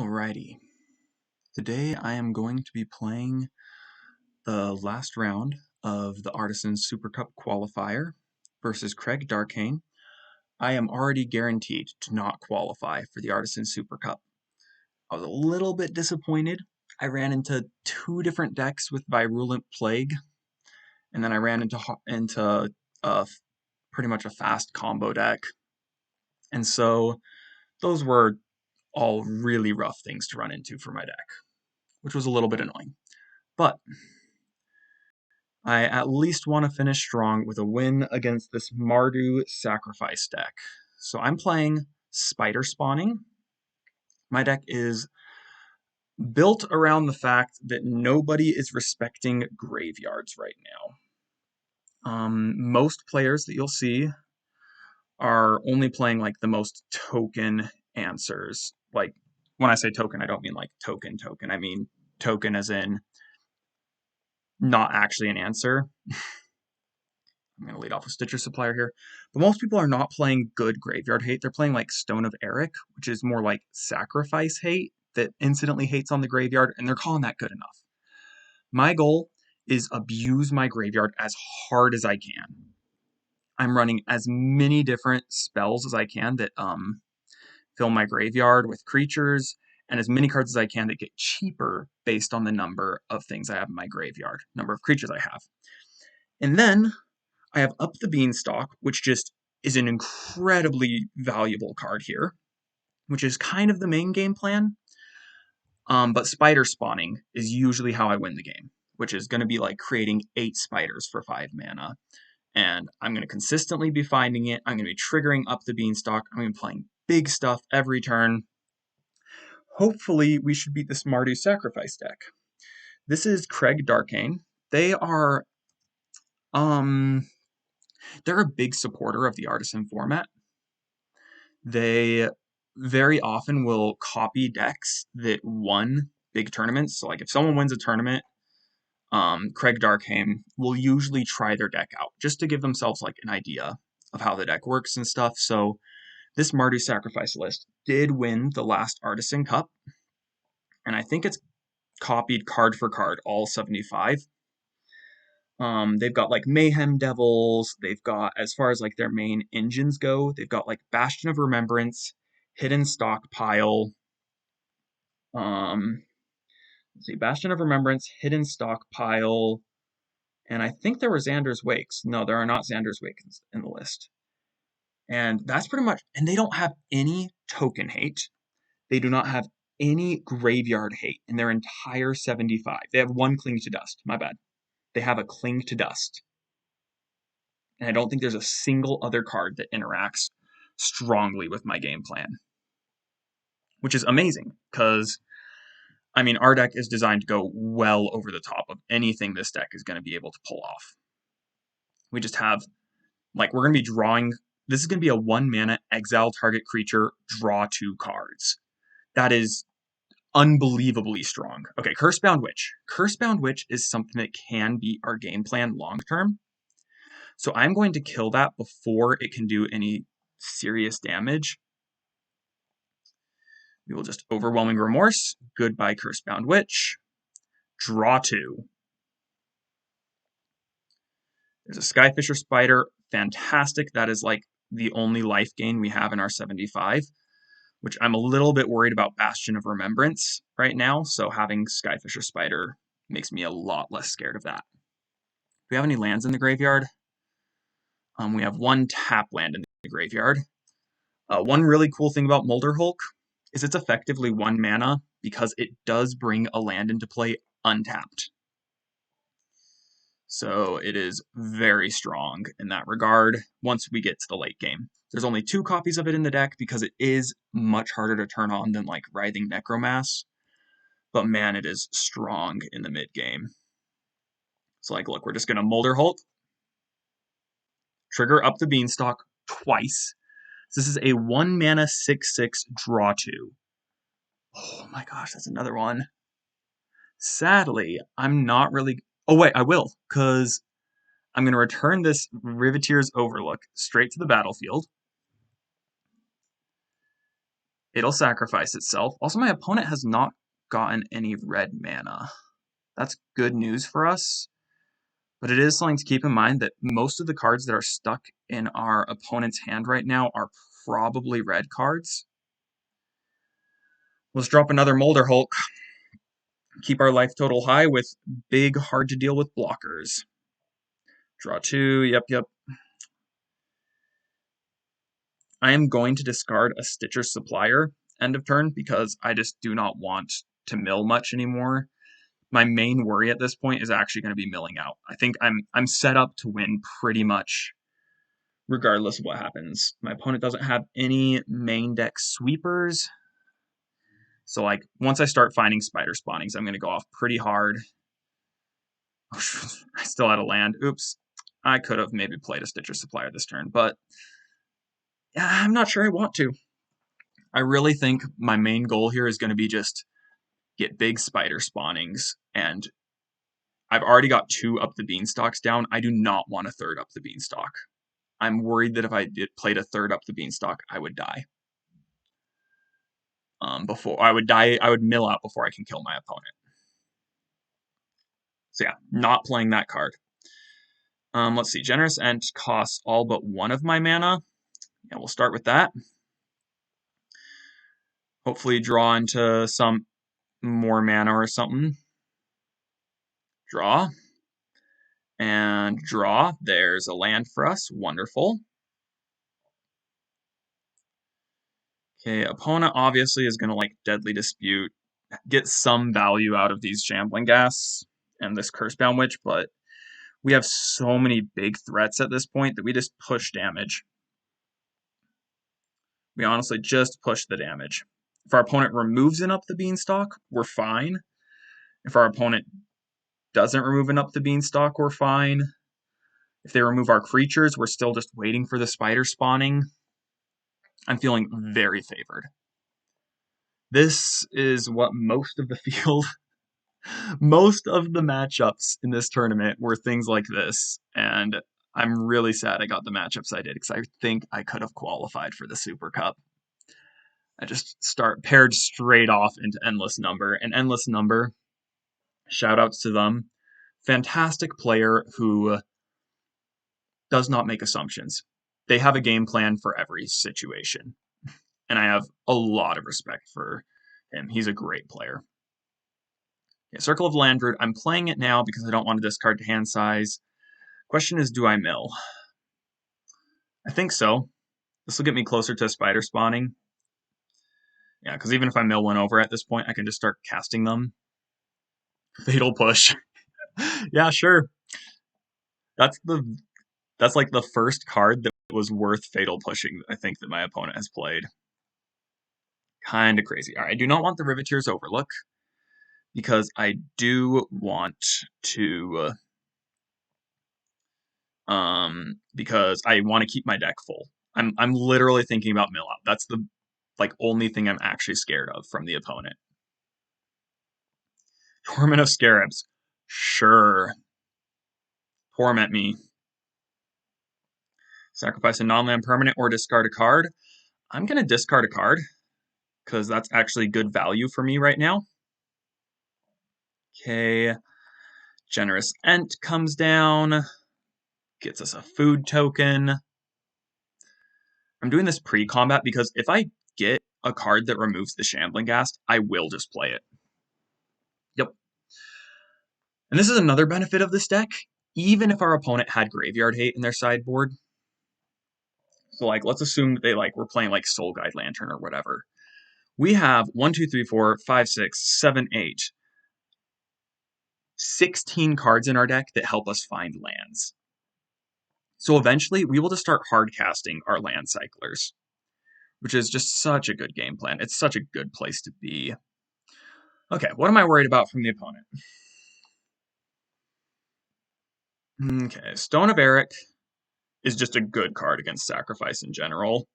Alrighty, today I am going to be playing the last round of the Artisan Supercup Qualifier versus Craig Darkane. I am already guaranteed to not qualify for the Artisan Supercup. I was a little bit disappointed. I ran into two different decks with Virulent Plague, and then I ran into pretty much a fast combo deck. And so those were all really rough things to run into for my deck, which was a little bit annoying. But I at least want to finish strong with a win against this Mardu sacrifice deck. So I'm playing Spider Spawning. My deck is built around the fact that nobody is respecting graveyards right now. Most players that you'll see are only playing like the most token answers. Like when I say token, I don't mean like token. I mean token as in not actually an answer. I'm going to lead off with Stitcher Supplier here. But most people are not playing good graveyard hate. They're playing like Stone of Eric, which is more like sacrifice hate that incidentally hates on the graveyard, and they're calling that good enough. My goal is abuse my graveyard as hard as I can. I'm running as many different spells as I can that fill my graveyard with creatures, and as many cards as I can that get cheaper based on the number of things I have in my graveyard, number of creatures I have. And then I have Up the Beanstalk, which just is an incredibly valuable card here, which is kind of the main game plan. But spider spawning is usually how I win the game, which is going to be like creating 8 spiders for 5 mana. And I'm going to consistently be finding it. I'm going to be triggering Up the Beanstalk. I'm going to be playing big stuff every turn. Hopefully, we should beat this Mardu Sacrifice deck. This is Craig Darkane. They are they're a big supporter of the Artisan format. They very often will copy decks that won big tournaments. So like if someone wins a tournament, Craig Darkane will usually try their deck out just to give themselves like an idea of how the deck works and stuff. So this Mardu Sacrifice list did win the last Artisan Cup, and I think it's copied card for card, all 75. They've got like Mayhem Devils. They've got, as far as like their main engines go, they've got like Bastion of Remembrance, Hidden Stockpile. Let's see, Bastion of Remembrance, Hidden Stockpile, and I think there were Xander's Wakes. No, there are not Xander's Wakes in the list. And that's pretty much, and they don't have any token hate. They do not have any graveyard hate in their entire 75. They have one Cling to Dust, my bad. They have a Cling to Dust. And I don't think there's a single other card that interacts strongly with my game plan. Which is amazing, because, I mean, our deck is designed to go well over the top of anything this deck is going to be able to pull off. We just have, like, we're going to be drawing, this is going to be a 1-mana exile target creature, draw 2 cards. That is unbelievably strong. Okay, Cursebound Witch. Cursebound Witch is something that can be our game plan long term. So I'm going to kill that before it can do any serious damage. We will just Overwhelming Remorse. Goodbye, Cursebound Witch. Draw 2. There's a Skyfisher Spider. Fantastic. That is like the only life gain we have in our 75, which I'm a little bit worried about Bastion of Remembrance right now. So having Skyfisher Spider makes me a lot less scared of that. Do we have any lands in the graveyard? We have 1 tap land in the graveyard. One really cool thing about Molder Hulk is it's effectively 1 mana because it does bring a land into play untapped. So it is very strong in that regard once we get to the late game. There's only 2 copies of it in the deck because it is much harder to turn on than like Writhing Necromass. But man, it is strong in the mid game. So like, look, we're just going to Molder Hulk. Trigger Up the Beanstalk twice. This is a 1-mana 6/6 draw 2. Oh my gosh, that's another one. Sadly, I'm not really... Oh wait, I will, because I'm going to return this Riveteer's Overlook straight to the battlefield. It'll sacrifice itself. Also, my opponent has not gotten any red mana. That's good news for us. But it is something to keep in mind that most of the cards that are stuck in our opponent's hand right now are probably red cards. Let's drop another Molder Hulk. Keep our life total high with big, hard to deal with blockers. Draw 2, yep. I am going to discard a Stitcher Supplier end of turn because I just do not want to mill much anymore. My main worry at this point is actually going to be milling out. I think I'm set up to win pretty much regardless of what happens. My opponent doesn't have any main deck sweepers. So like once I start finding spider spawnings, I'm going to go off pretty hard. I still had a land. Oops. I could have maybe played a Stitcher Supplier this turn, but yeah, I'm not sure I want to. I really think my main goal here is going to be just get big spider spawnings, and I've already got 2 up the beanstalks down. I do not want a 3rd up the beanstalk. I'm worried that if I played a 3rd up the beanstalk, I would die. Before I would die, I would mill out before I can kill my opponent. So yeah, not playing that card. Let's see. Generous Ent costs all but 1 of my mana. Yeah, we'll start with that. Hopefully draw into some more mana or something. Draw. And draw. There's a land for us. Wonderful. Okay, opponent obviously is going to like Deadly Dispute, get some value out of these Shambling Gas and this Cursebound Witch, but we have so many big threats at this point that we just push damage. We honestly just push the damage. If our opponent removes an Up the Beanstalk, we're fine. If our opponent doesn't remove an Up the Beanstalk, we're fine. If they remove our creatures, we're still just waiting for the spider spawning. I'm feeling very favored. This is what most of the field, most of the matchups in this tournament were things like this, and I'm really sad I got the matchups I did because I think I could have qualified for the Super Cup. I just paired straight off into Endless Number, and Endless Number, shout outs to them, fantastic player who does not make assumptions. They have a game plan for every situation, and I have a lot of respect for him. He's a great player. Okay, Circle of Landroot. I'm playing it now because I don't want to discard to hand size. Question is, do I mill? I think so. This will get me closer to spider spawning. Yeah, because even if I mill 1 over at this point, I can just start casting them. Fatal Push. Yeah, sure. That's like the first card that was worth Fatal Pushing, I think, that my opponent has played. Kind of crazy. All right, I do not want the Riveteer's Overlook because I do want to because I want to keep my deck full. I'm literally thinking about mill out. That's the like only thing I'm actually scared of from the opponent. Torment of Scarabs. Sure. Torment me. Sacrifice a non-land permanent or discard a card. I'm going to discard a card because that's actually good value for me right now. Okay. Generous Ent comes down. Gets us a food token. I'm doing this pre-combat because if I get a card that removes the Shambling Ghast, I will just play it. Yep. And this is another benefit of this deck. Even if our opponent had Graveyard Hate in their sideboard, so like let's assume that they were playing like Soul Guide Lantern or whatever. We have 1, 2, 3, 4, 5, 6, 7, 8, 16 cards in our deck that help us find lands. So eventually we will just start hard casting our land cyclers, which is just such a good game plan. It's such a good place to be. Okay, what am I worried about from the opponent? Okay, Stone of Eric is just a good card against Sacrifice in general.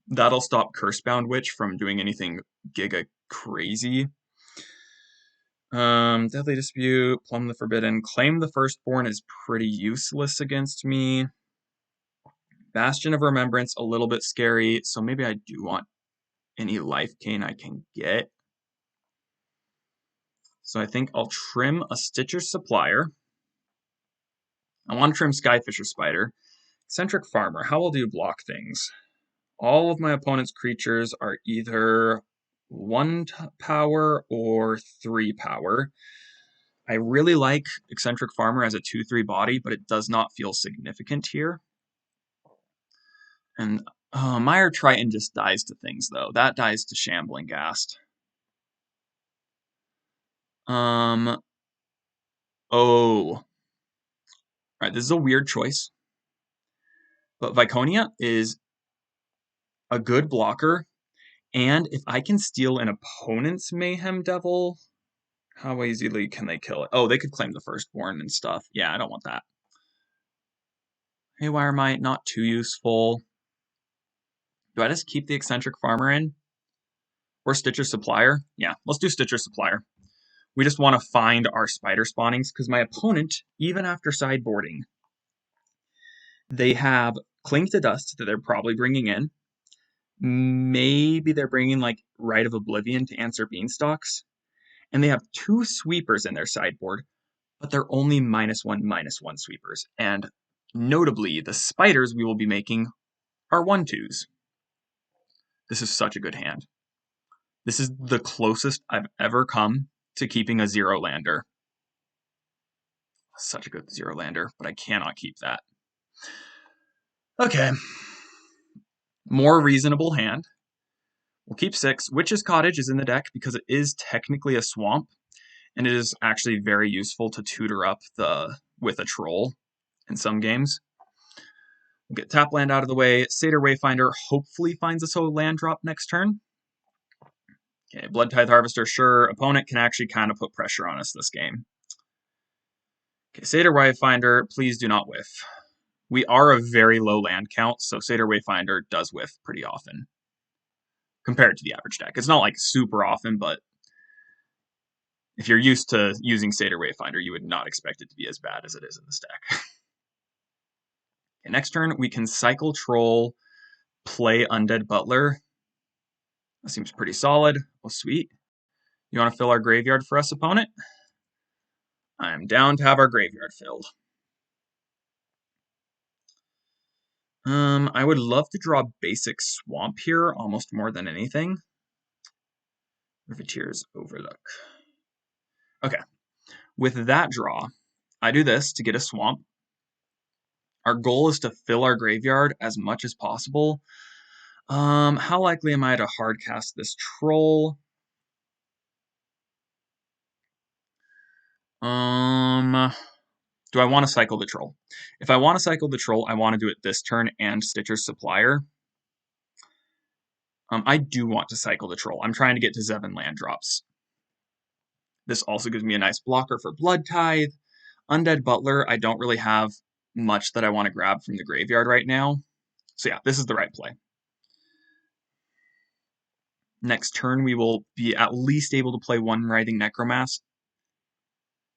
That'll stop Cursebound Witch from doing anything giga crazy. Deadly Dispute, Plumb the Forbidden. Claim the Firstborn is pretty useless against me. Bastion of Remembrance, a little bit scary, so maybe I do want any life gain I can get. So I think I'll trim a Stitcher Supplier. I want to trim Skyfisher Spider. Eccentric Farmer, how well do you block things? All of my opponent's creatures are either 1 power or 3 power. I really like Eccentric Farmer as a 2/3 body, but it does not feel significant here. And Mire Triton just dies to things, though. That dies to Shambling Ghast. Oh. Alright, this is a weird choice. But Viconia is a good blocker, and if I can steal an opponent's Mayhem Devil, how easily can they kill it? Oh, they could claim the Firstborn and stuff. Yeah, I don't want that. Haywire Might, not too useful. Do I just keep the Eccentric Farmer in? Or Stitcher Supplier? Yeah, let's do Stitcher Supplier. We just want to find our spider spawnings, because my opponent, even after sideboarding, they have Cling to Dust that they're probably bringing in. Maybe they're bringing like Rite of Oblivion to answer Beanstalks. And they have 2 sweepers in their sideboard, but they're only -1/-1 sweepers. And notably, the spiders we will be making are 1/2s. This is such a good hand. This is the closest I've ever come to keeping a 0-lander. Such a good 0-lander, but I cannot keep that. Okay. More reasonable hand. We'll keep 6. Witch's Cottage is in the deck because it is technically a swamp, and it is actually very useful to tutor up with a troll in some games. We'll get tap land out of the way. Satyr Wayfinder hopefully finds us a land drop next turn. Okay, Blood Tithe Harvester, sure. Opponent can actually kind of put pressure on us this game. Okay, Satyr Wayfinder, please do not whiff. We are a very low land count, so Satyr Wayfinder does whiff pretty often compared to the average deck. It's not like super often, but if you're used to using Satyr Wayfinder, you would not expect it to be as bad as it is in this deck. Okay, next turn, we can cycle Troll, play Undead Butler. That seems pretty solid. Oh, sweet. You want to fill our graveyard for us, opponent? I'm down to have our graveyard filled. I would love to draw basic Swamp here, almost more than anything. Riveteer's Overlook. Okay. With that draw, I do this to get a Swamp. Our goal is to fill our graveyard as much as possible. How likely am I to hard cast this Troll? Do I want to cycle the Troll? If I want to cycle the Troll, I want to do it this turn and Stitcher's Supplier. I do want to cycle the Troll. I'm trying to get to 7 land drops. This also gives me a nice blocker for Blood Tithe. Undead Butler, I don't really have much that I want to grab from the graveyard right now. So yeah, this is the right play. Next turn, we will be at least able to play 1 Writhing Necromass.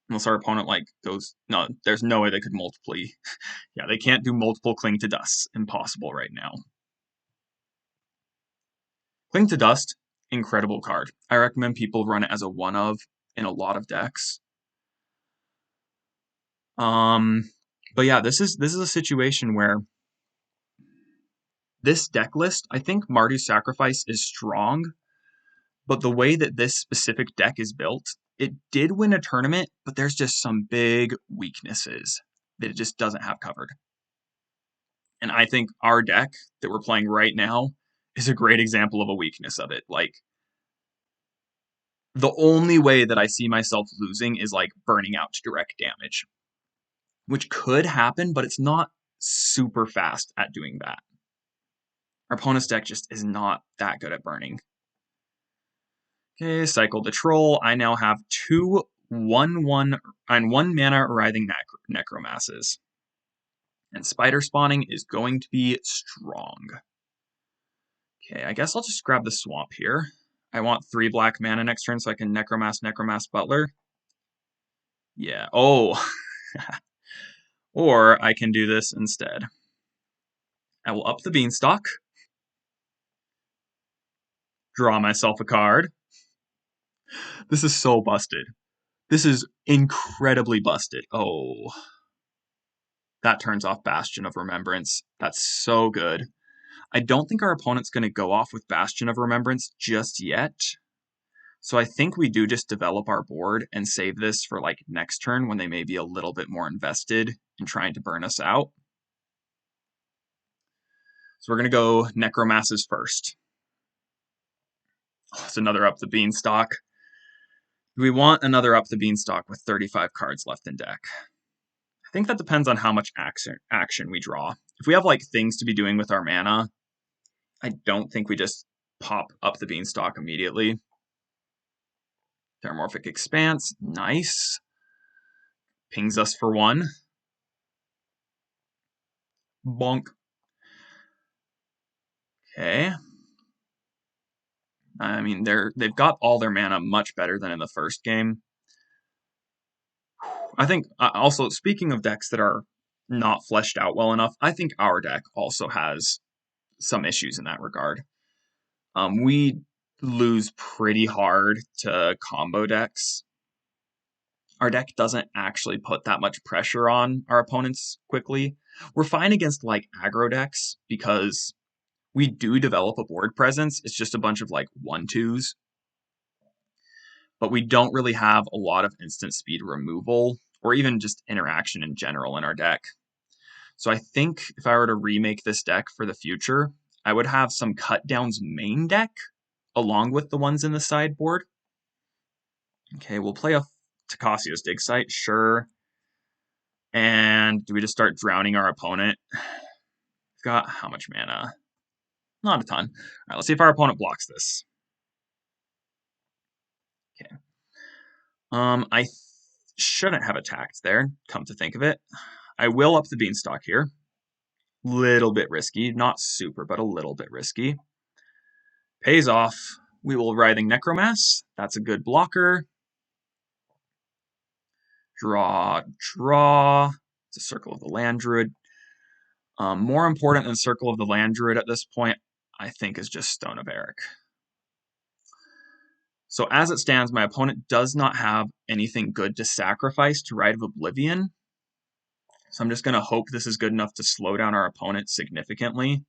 Unless our opponent, like, goes... No, there's no way they could multiply. Yeah, they can't do multiple Cling to Dust. Impossible right now. Cling to Dust, incredible card. I recommend people run it as a 1-of in a lot of decks. But yeah, this is a situation where this deck list, I think Mardu's Sacrifice is strong, but the way that this specific deck is built, it did win a tournament, but there's just some big weaknesses that it just doesn't have covered. And I think our deck that we're playing right now is a great example of a weakness of it. Like, the only way that I see myself losing is like burning out to direct damage, which could happen, but it's not super fast at doing that. Our opponent's deck just is not that good at burning. Okay, cycle the Troll. I now have 2 1/1 and 1 mana Writhing Necromasses. And Spider spawning is going to be strong. Okay, I guess I'll just grab the Swamp here. I want 3 black mana next turn so I can Necromass Butler. Yeah, oh. Or I can do this instead. I will up the Beanstalk. Draw myself a card. This is so busted. This is incredibly busted. Oh, that turns off Bastion of Remembrance. That's so good. I don't think our opponent's going to go off with Bastion of Remembrance just yet. So I think we do just develop our board and save this for like next turn when they may be a little bit more invested in trying to burn us out. So we're going to go Necromasses first. Oh, it's another Up the Beanstalk. Do we want another Up the Beanstalk with 35 cards left in deck? I think that depends on how much action we draw. If we have like things to be doing with our mana, I don't think we just pop Up the Beanstalk immediately. Terramorphic Expanse, nice. Pings us for 1. Bonk. Okay. I mean, they've got all their mana much better than in the first game. I think, also, speaking of decks that are not fleshed out well enough, I think our deck also has some issues in that regard. We lose pretty hard to combo decks. Our deck doesn't actually put that much pressure on our opponents quickly. We're fine against, like, aggro decks because we do develop a board presence. It's just a bunch of, like, 1/2s. But we don't really have a lot of instant speed removal or even just interaction in general in our deck. So I think if I were to remake this deck for the future, I would have some cut downs main deck along with the ones in the sideboard. Okay, we'll play a Takasio's Dig Site, sure. And do we just start drowning our opponent? We've got how much mana? Not a ton. All right, let's see if our opponent blocks this. Okay. I shouldn't have attacked there, come to think of it. I will up the Beanstalk here. Little bit risky. Not super, but a little bit risky. Pays off. We will Writhing Necromass. That's a good blocker. Draw. It's a Circle of the Land Druid. More important than Circle of the Land Druid at this point, I think, is just Stone of Eric. So as it stands, my opponent does not have anything good to sacrifice to Rite of Oblivion. So I'm just going to hope this is good enough to slow down our opponent significantly.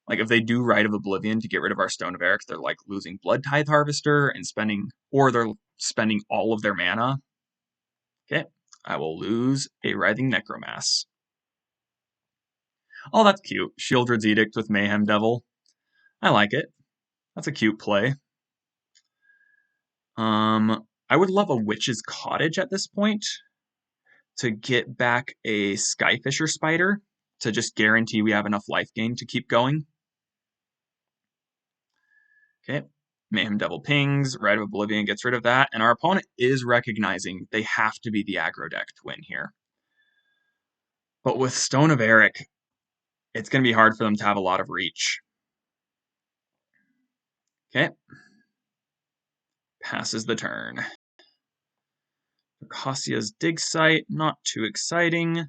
Like, if they do Rite of Oblivion to get rid of our Stone of Eric, they're like losing Blood Tithe Harvester and they're spending all of their mana. Okay, I will lose a Writhing Necromass. Oh, that's cute. Shieldred's Edict with Mayhem Devil. I like it. That's a cute play. I would love a Witch's Cottage at this point to get back a Skyfisher Spider to just guarantee we have enough life gain to keep going. Okay, Mayhem Devil pings, Rite of Oblivion gets rid of that, and our opponent is recognizing they have to be the aggro deck to win here. But with Stone of Eric, it's going to be hard for them to have a lot of reach. Okay. Passes the turn. Takasio's Dig Site, not too exciting.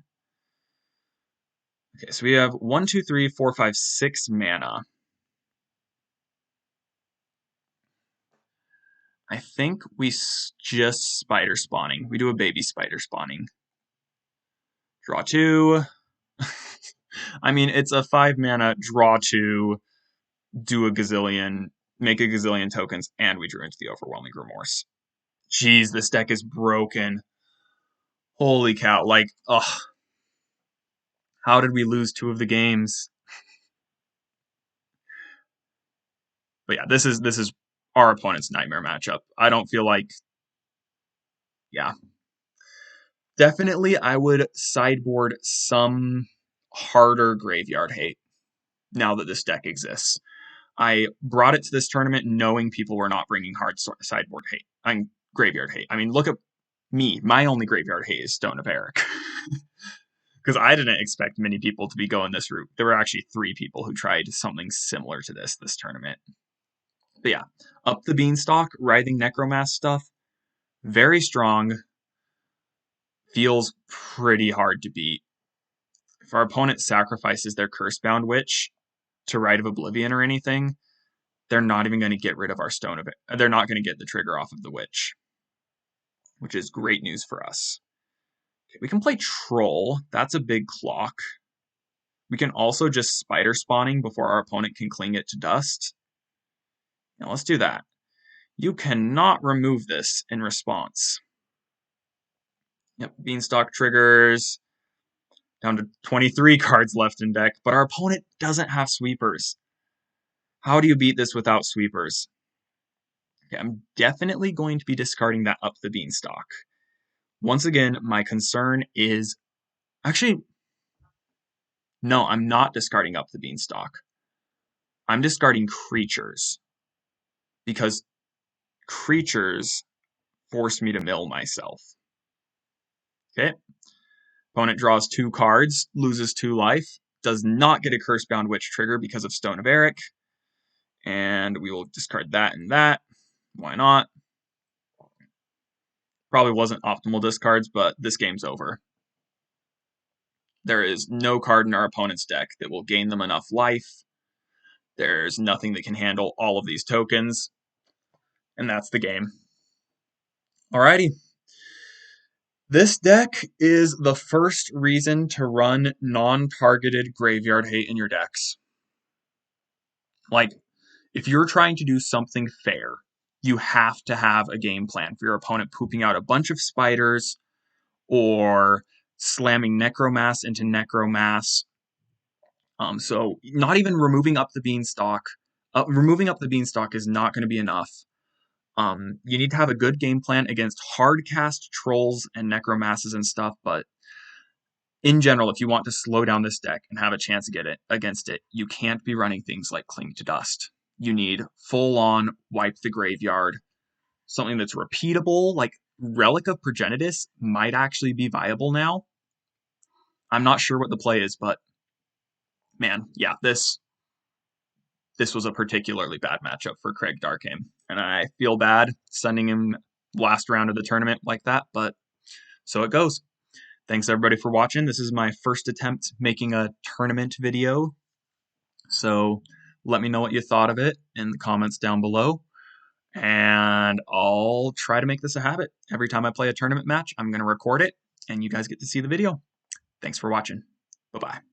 Okay, so we have 1, 2, 3, 4, 5, 6 mana. I think we just spider spawning. We do a baby spider spawning. Draw 2. I mean, it's a 5 mana, draw 2, do a gazillion, make a gazillion tokens, and we drew into the Overwhelming Remorse. Jeez, this deck is broken. Holy cow, like, ugh. How did we lose 2 of the games? But yeah, this is our opponent's nightmare matchup. I don't feel like, yeah. Definitely, I would sideboard some harder Graveyard Hate now that this deck exists. I brought it to this tournament knowing people were not bringing hard sideboard hate. Graveyard Hate. I mean, look at me. My only Graveyard Hate is Stone of Eric. Because I didn't expect many people to be going this route. There were actually 3 people who tried something similar to this tournament. But yeah, Up the Beanstalk, Writhing Necromass stuff, very strong. Feels pretty hard to beat. If our opponent sacrifices their Cursebound Witch to Rite of Oblivion or anything, they're not even going to get rid of our stone of it. They're not going to get the trigger off of the witch, which is great news for us. Okay, we can play troll. That's a big clock. We can also just spider spawning before our opponent can cling it to dust. Now let's do that. You cannot remove this in response. Yep, Beanstalk triggers. Down to 23 cards left in deck, but our opponent doesn't have sweepers. How do you beat this without sweepers? Okay, I'm definitely going to be discarding that up the Beanstalk. Once again, my concern is... Actually, no, I'm not discarding up the Beanstalk. I'm discarding creatures. Because creatures force me to mill myself. Okay. Opponent draws 2 cards, loses 2 life, does not get a Cursebound Witch trigger because of Stone of Eric. And we will discard that and that. Why not? Probably wasn't optimal discards, but this game's over. There is no card in our opponent's deck that will gain them enough life. There's nothing that can handle all of these tokens. And that's the game. Alrighty. This deck is the first reason to run non-targeted Graveyard Hate in your decks. Like, if you're trying to do something fair, you have to have a game plan for your opponent pooping out a bunch of spiders or slamming Necromass into Necromass. So not even removing up the Beanstalk. Removing up the Beanstalk is not going to be enough. You need to have a good game plan against hard-cast trolls and Necromasses and stuff, but in general, if you want to slow down this deck and have a chance to get it against it, you can't be running things like Cling to Dust. You need full-on wipe the graveyard, something that's repeatable, like Relic of Progenitus might actually be viable now. I'm not sure what the play is, but man, yeah, this was a particularly bad matchup for Craig Darkham, and I feel bad sending him last round of the tournament like that, but so it goes. Thanks everybody for watching. This is my first attempt making a tournament video, so let me know what you thought of it in the comments down below, and I'll try to make this a habit. Every time I play a tournament match, I'm going to record it, and you guys get to see the video. Thanks for watching. Bye-bye.